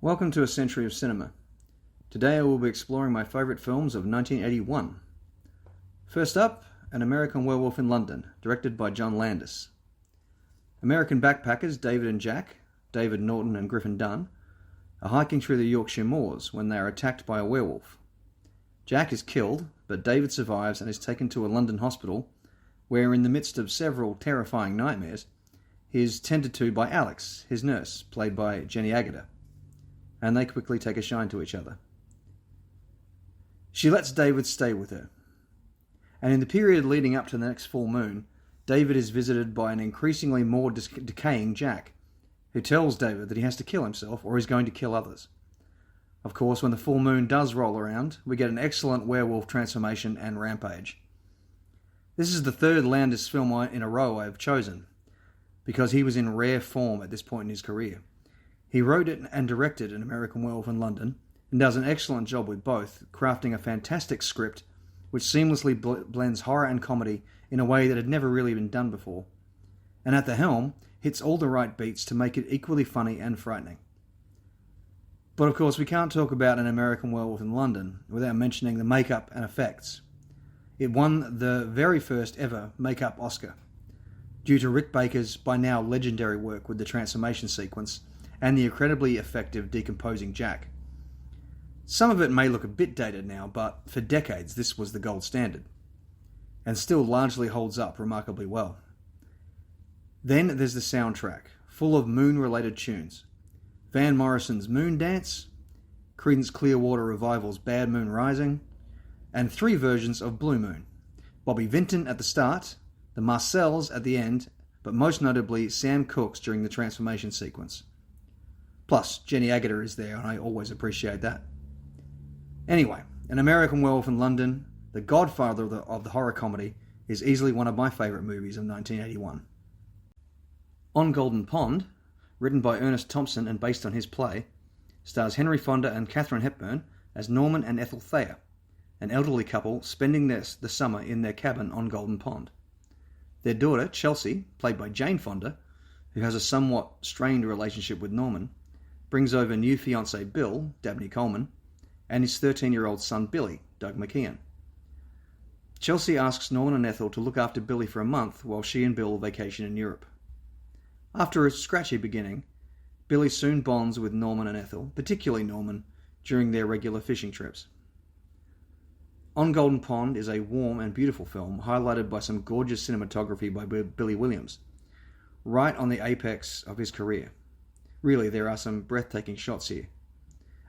Welcome to A Century of Cinema. Today I will be exploring my favourite films of 1981. First up, An American Werewolf in London, directed by John Landis. American backpackers David and Jack, David Norton and Griffin Dunn, are hiking through the Yorkshire moors when they are attacked by a werewolf. Jack is killed, but David survives and is taken to a London hospital, where in the midst of several terrifying nightmares, he is tended to by Alex, his nurse, played by Jenny Agutter, and they quickly take a shine to each other. She lets David stay with her, and in the period leading up to the next full moon, David is visited by an increasingly more decaying Jack, who tells David that he has to kill himself or he's going to kill others. Of course, when the full moon does roll around, we get an excellent werewolf transformation and rampage. This is the third Landis film in a row I have chosen, because he was in rare form at this point in his career. He wrote it and directed An American Werewolf in London, and does an excellent job with both, crafting a fantastic script which seamlessly blends horror and comedy in a way that had never really been done before, and at the helm hits all the right beats to make it equally funny and frightening. But of course we can't talk about An American Werewolf in London without mentioning the makeup and effects. It won the very first ever makeup Oscar, due to Rick Baker's by now legendary work with the transformation sequence and the incredibly effective decomposing Jack. Some of it may look a bit dated now, but for decades this was the gold standard, and still largely holds up remarkably well. Then there's the soundtrack, full of moon-related tunes. Van Morrison's Moon Dance, Creedence Clearwater Revival's Bad Moon Rising, and 3 versions of Blue Moon. Bobby Vinton at the start, the Marcells at the end, but most notably Sam Cooke's during the transformation sequence. Plus, Jenny Agutter is there, and I always appreciate that. Anyway, An American Werewolf in London, the godfather of the horror comedy, is easily one of my favourite movies of 1981. On Golden Pond, written by Ernest Thompson and based on his play, stars Henry Fonda and Katharine Hepburn as Norman and Ethel Thayer, an elderly couple spending the summer in their cabin on Golden Pond. Their daughter, Chelsea, played by Jane Fonda, who has a somewhat strained relationship with Norman, brings over new fiancé Bill, Dabney Coleman, and his 13-year-old son Billy, Doug McKeon. Chelsea asks Norman and Ethel to look after Billy for a month while she and Bill vacation in Europe. After a scratchy beginning, Billy soon bonds with Norman and Ethel, particularly Norman, during their regular fishing trips. On Golden Pond is a warm and beautiful film, highlighted by some gorgeous cinematography by Billy Williams, right on the apex of his career. Really, there are some breathtaking shots here.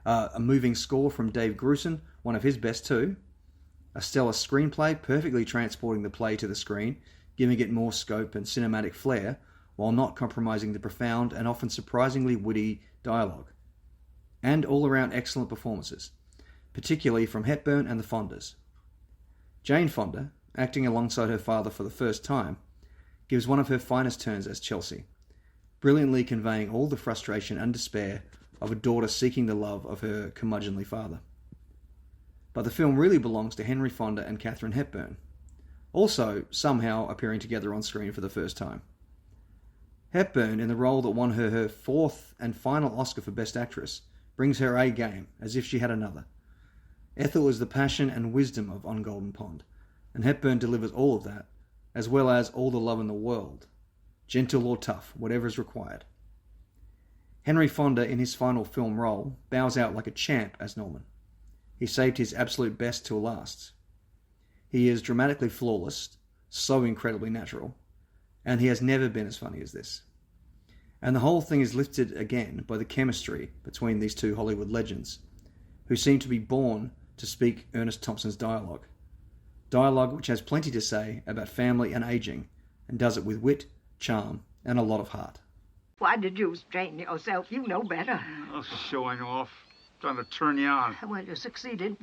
A moving score from Dave Grusin, one of his best too. A stellar screenplay, perfectly transporting the play to the screen, giving it more scope and cinematic flair, while not compromising the profound and often surprisingly witty dialogue. And all-around excellent performances, particularly from Hepburn and the Fondas. Jane Fonda, acting alongside her father for the first time, gives one of her finest turns as Chelsea, brilliantly conveying all the frustration and despair of a daughter seeking the love of her curmudgeonly father. But the film really belongs to Henry Fonda and Katharine Hepburn, also somehow appearing together on screen for the first time. Hepburn, in the role that won her 4th and final Oscar for Best Actress, brings her A game, as if she had another. Ethel is the passion and wisdom of On Golden Pond, and Hepburn delivers all of that, as well as all the love in the world, gentle or tough, whatever is required. Henry Fonda, in his final film role, bows out like a champ as Norman. He saved his absolute best till last. He is dramatically flawless, so incredibly natural, and he has never been as funny as this. And the whole thing is lifted again by the chemistry between these two Hollywood legends, who seem to be born to speak Ernest Thompson's dialogue. Dialogue which has plenty to say about family and aging, and does it with wit, charm, and a lot of heart. Why did you strain yourself? You know better. Oh, showing off. Trying to turn you on. Well, you succeeded.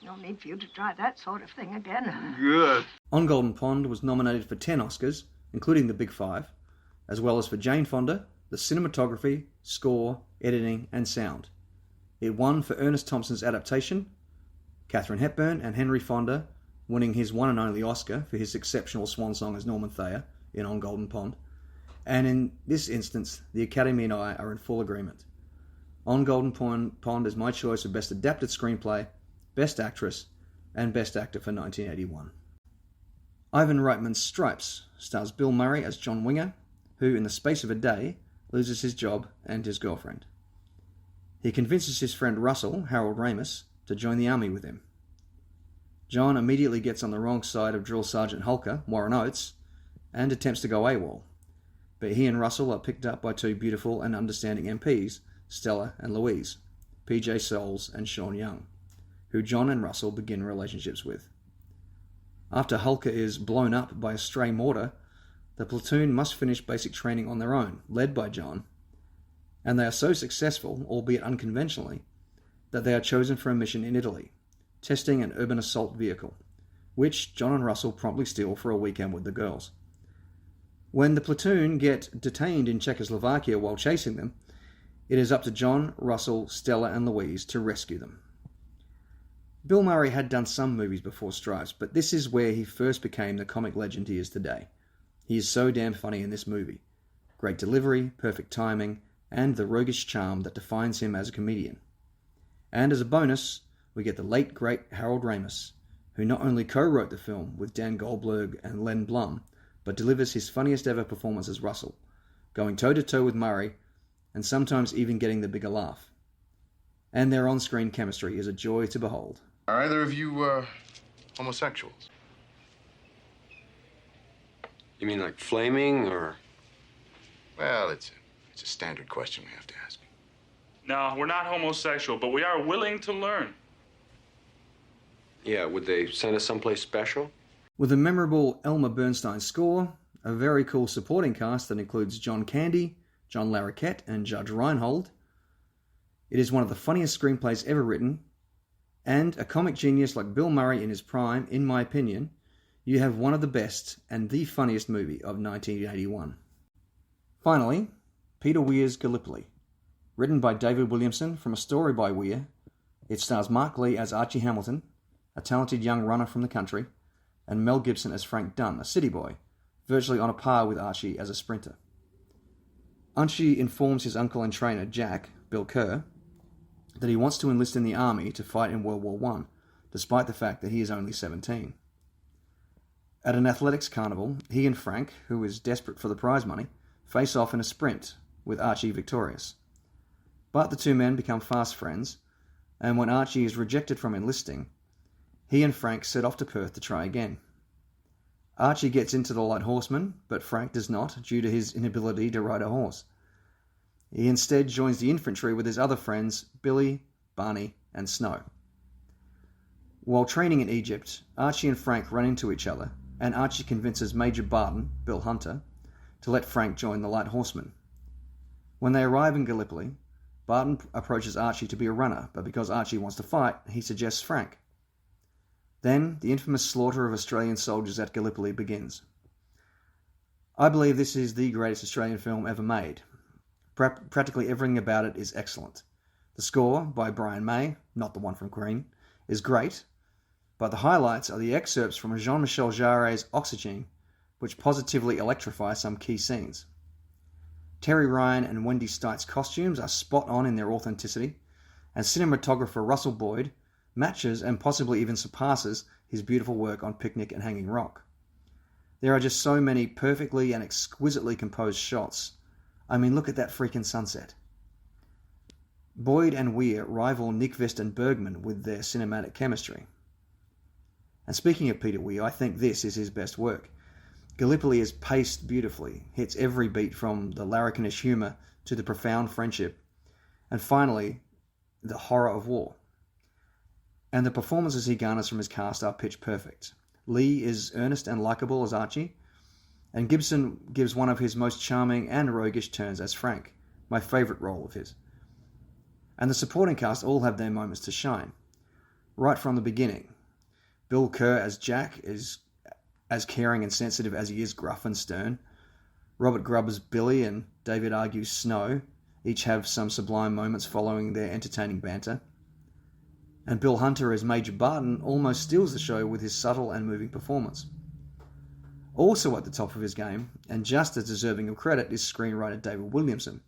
No need for you to try that sort of thing again. Good. On Golden Pond was nominated for 10 Oscars, including the Big Five, as well as for Jane Fonda, the cinematography, score, editing, and sound. It won for Ernest Thompson's adaptation, Katharine Hepburn and Henry Fonda winning his one and only Oscar for his exceptional swan song as Norman Thayer in On Golden Pond, and in this instance, the Academy and I are in full agreement. On Golden Pond is my choice for Best Adapted Screenplay, Best Actress, and Best Actor for 1981. Ivan Reitman's Stripes stars Bill Murray as John Winger, who in the space of a day loses his job and his girlfriend. He convinces his friend Russell, Harold Ramis, to join the army with him. John immediately gets on the wrong side of Drill Sergeant Holker, Warren Oates, and attempts to go AWOL. But he and Russell are picked up by two beautiful and understanding MPs, Stella and Louise, PJ Soles and Sean Young, who John and Russell begin relationships with. After Holker is blown up by a stray mortar, the platoon must finish basic training on their own, led by John, and they are so successful, albeit unconventionally, that they are chosen for a mission in Italy, testing an urban assault vehicle, which John and Russell promptly steal for a weekend with the girls. When the platoon get detained in Czechoslovakia while chasing them, it is up to John, Russell, Stella and Louise to rescue them. Bill Murray had done some movies before Stripes, but this is where he first became the comic legend he is today. He is so damn funny in this movie. Great delivery, perfect timing, and the roguish charm that defines him as a comedian. And as a bonus, we get the late great Harold Ramis, who not only co-wrote the film with Dan Goldberg and Len Blum, but delivers his funniest ever performance as Russell, going toe-to-toe with Murray, and sometimes even getting the bigger laugh. And their on-screen chemistry is a joy to behold. Are either of you, homosexuals? You mean like flaming, or? Well, it's a standard question we have to ask. No, we're not homosexual, but we are willing to learn. Yeah, would they send us someplace special? With a memorable Elmer Bernstein score, a very cool supporting cast that includes John Candy, John Larroquette, and Judge Reinhold, it is one of the funniest screenplays ever written, and a comic genius like Bill Murray in his prime, in my opinion, you have one of the best and the funniest movie of 1981. Finally, Peter Weir's Gallipoli. Written by David Williamson from a story by Weir, it stars Mark Lee as Archie Hamilton, a talented young runner from the country, and Mel Gibson as Frank Dunn, a city boy, virtually on a par with Archie as a sprinter. Archie informs his uncle and trainer, Jack, Bill Kerr, that he wants to enlist in the army to fight in World War I, despite the fact that he is only 17. At an athletics carnival, he and Frank, who is desperate for the prize money, face off in a sprint, with Archie victorious. But the two men become fast friends, and when Archie is rejected from enlisting, he and Frank set off to Perth to try again. Archie gets into the Light Horsemen, but Frank does not, due to his inability to ride a horse. He instead joins the infantry with his other friends, Billy, Barney, and Snow. While training in Egypt, Archie and Frank run into each other, and Archie convinces Major Barton, Bill Hunter, to let Frank join the Light Horsemen. When they arrive in Gallipoli, Barton approaches Archie to be a runner, but because Archie wants to fight, he suggests Frank. Then, the infamous slaughter of Australian soldiers at Gallipoli begins. I believe this is the greatest Australian film ever made. Practically everything about it is excellent. The score, by Brian May, not the one from Queen, is great, but the highlights are the excerpts from Jean-Michel Jarre's Oxygen, which positively electrify some key scenes. Terry Ryan and Wendy Stites' costumes are spot on in their authenticity, and cinematographer Russell Boyd matches and possibly even surpasses his beautiful work on Picnic and Hanging Rock. There are just so many perfectly and exquisitely composed shots. I mean, look at that freaking sunset. Boyd and Weir rival Nyqvist and Bergman with their cinematic chemistry. And speaking of Peter Weir, I think this is his best work. Gallipoli is paced beautifully, hits every beat from the larrikinish humour to the profound friendship, and finally, the horror of war. And the performances he garners from his cast are pitch perfect. Lee is earnest and likeable as Archie, and Gibson gives one of his most charming and roguish turns as Frank, my favourite role of his. And the supporting cast all have their moments to shine. Right from the beginning, Bill Kerr as Jack is as caring and sensitive as he is gruff and stern. Robert Grubb as Billy and David Argue's Snow each have some sublime moments following their entertaining banter. And Bill Hunter as Major Barton almost steals the show with his subtle and moving performance. Also at the top of his game, and just as deserving of credit, is screenwriter David Williamson,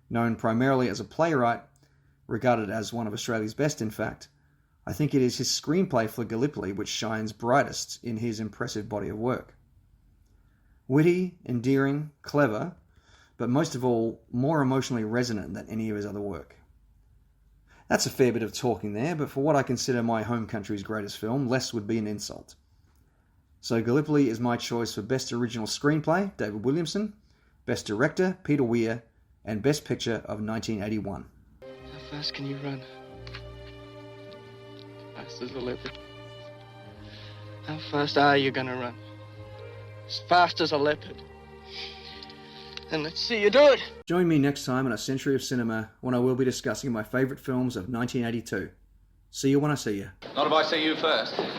known primarily as a playwright, regarded as one of Australia's best in fact, I think it is his screenplay for Gallipoli which shines brightest in his impressive body of work. Witty, endearing, clever, but most of all, more emotionally resonant than any of his other work. That's a fair bit of talking there, but for what I consider my home country's greatest film, less would be an insult. So Gallipoli is my choice for Best Original Screenplay, David Williamson, Best Director, Peter Weir, and Best Picture of 1981. How fast can you run? Fast as a leopard. How fast are you gonna run? As fast as a leopard. And let's see you do it. Join me next time on A Century of Cinema when I will be discussing my favourite films of 1982. See you when I see you. Not if I see you first.